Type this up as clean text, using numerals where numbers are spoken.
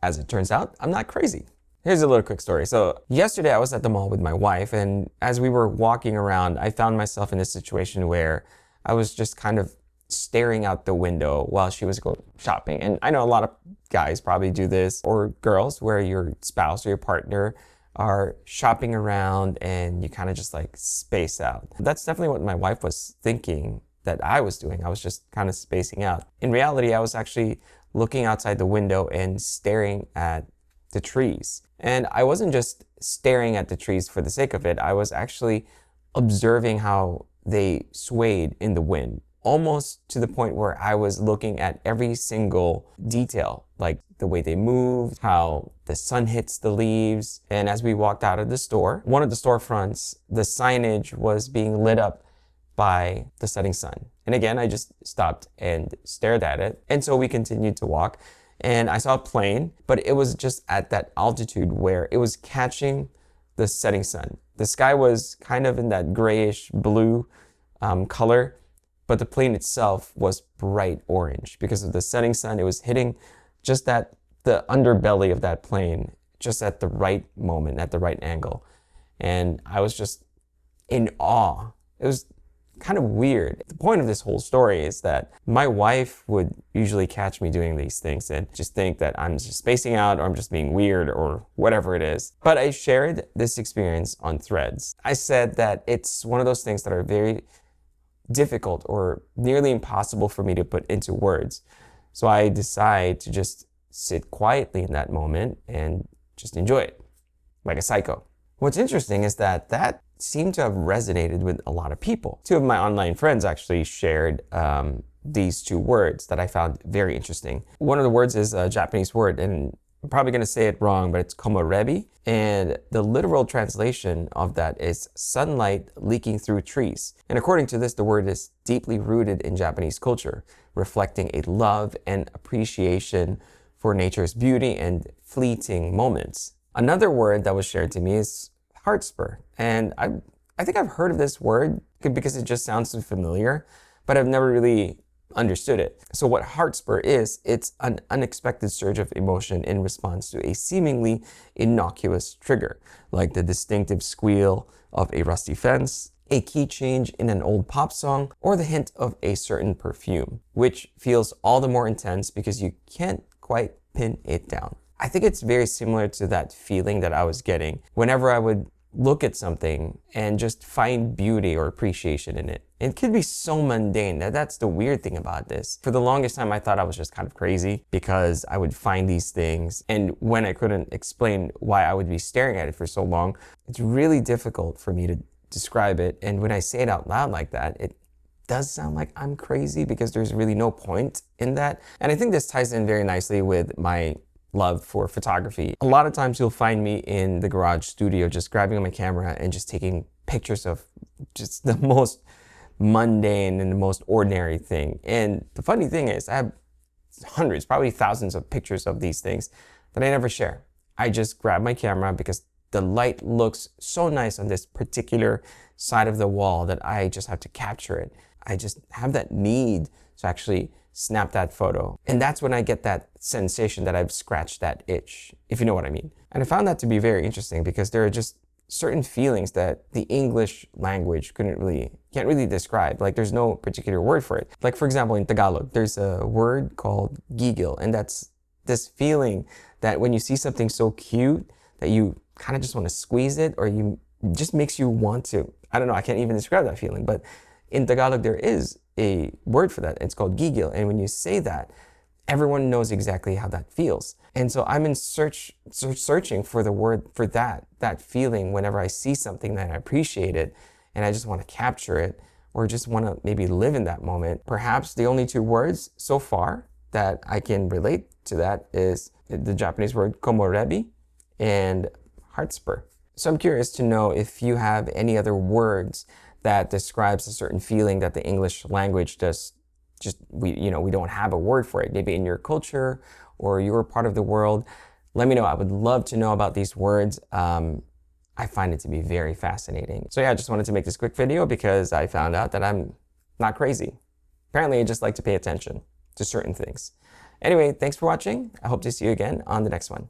as it turns out, I'm not crazy. Here's a little quick story. So yesterday I was at the mall with my wife, and as we were walking around, I found myself in a situation where I was just kind of staring out the window while she was going shopping. And I know a lot of guys probably do this, or girls, where your spouse or your partner are shopping around and you kind of just like space out. That's definitely what my wife was thinking that I was doing. I was just kind of spacing out. In reality, I was actually looking outside the window and staring at the trees. And I wasn't just staring at the trees for the sake of it. I was actually observing how they swayed in the wind, almost to the point where I was looking at every single detail, like the way they moved, how the sun hits the leaves. And as we walked out of the store, one of the storefronts, the signage was being lit up by the setting sun. And again, I just stopped and stared at it. And so we continued to walk. And I saw a plane, but it was just at that altitude where it was catching the setting sun. The sky was kind of in that grayish blue color, but the plane itself was bright orange because of the setting sun. It was hitting just at the underbelly of that plane, just at the right moment, at the right angle. And I was just in awe. It was kind of weird. The point of this whole story is that my wife would usually catch me doing these things and just think that I'm just spacing out or I'm just being weird or whatever it is. But I shared this experience on Threads. I said that it's one of those things that are very difficult or nearly impossible for me to put into words. So I decide to just sit quietly in that moment and just enjoy it like a psycho. What's interesting is that seemed to have resonated with a lot of people. Two of my online friends actually shared these two words that I found very interesting. One of the words is a Japanese word, and I'm probably going to say it wrong, but it's komorebi. And the literal translation of that is sunlight leaking through trees. And according to this, the word is deeply rooted in Japanese culture, reflecting a love and appreciation for nature's beauty and fleeting moments. Another word that was shared to me is Heartspur. And I think I've heard of this word because it just sounds so familiar, but I've never really understood it. So what Heartspur is, it's an unexpected surge of emotion in response to a seemingly innocuous trigger, like the distinctive squeal of a rusty fence, a key change in an old pop song, or the hint of a certain perfume, which feels all the more intense because you can't quite pin it down. I think it's very similar to that feeling that I was getting whenever I would look at something and just find beauty or appreciation in it. It could be so mundane. That's the weird thing about this. For the longest time, I thought I was just kind of crazy because I would find these things, and when I couldn't explain why I would be staring at it for so long, it's really difficult for me to describe it. And when I say it out loud like that, it does sound like I'm crazy because there's really no point in that. And I think this ties in very nicely with my love for photography. A lot of times you'll find me in the garage studio just grabbing my camera and just taking pictures of just the most mundane and the most ordinary thing. And the funny thing is, I have hundreds, probably thousands of pictures of these things that I never share. I just grab my camera because the light looks so nice on this particular side of the wall that I just have to capture it. I just have that need to actually snap that photo. And that's when I get that sensation that I've scratched that itch, if you know what I mean. And I found that to be very interesting because there are just certain feelings that the English language can't really describe. Like there's no particular word for it. Like for example, in Tagalog, there's a word called gigil. And that's this feeling that when you see something so cute that you kind of just want to squeeze it, or you just makes you want to, I don't know, I can't even describe that feeling. But in Tagalog, there is a word for that. It's called gigil. And when you say that, everyone knows exactly how that feels. And so I'm in searching for the word for that feeling whenever I see something that I appreciate it and I just want to capture it or just want to maybe live in that moment. Perhaps the only two words so far that I can relate to that is the Japanese word komorebi and Heartspur. So I'm curious to know if you have any other words that describes a certain feeling that the English language we don't have a word for it. Maybe in your culture or your part of the world. Let me know. I would love to know about these words. I find it to be very fascinating. So yeah, I just wanted to make this quick video because I found out that I'm not crazy. Apparently, I just like to pay attention to certain things. Anyway, thanks for watching. I hope to see you again on the next one.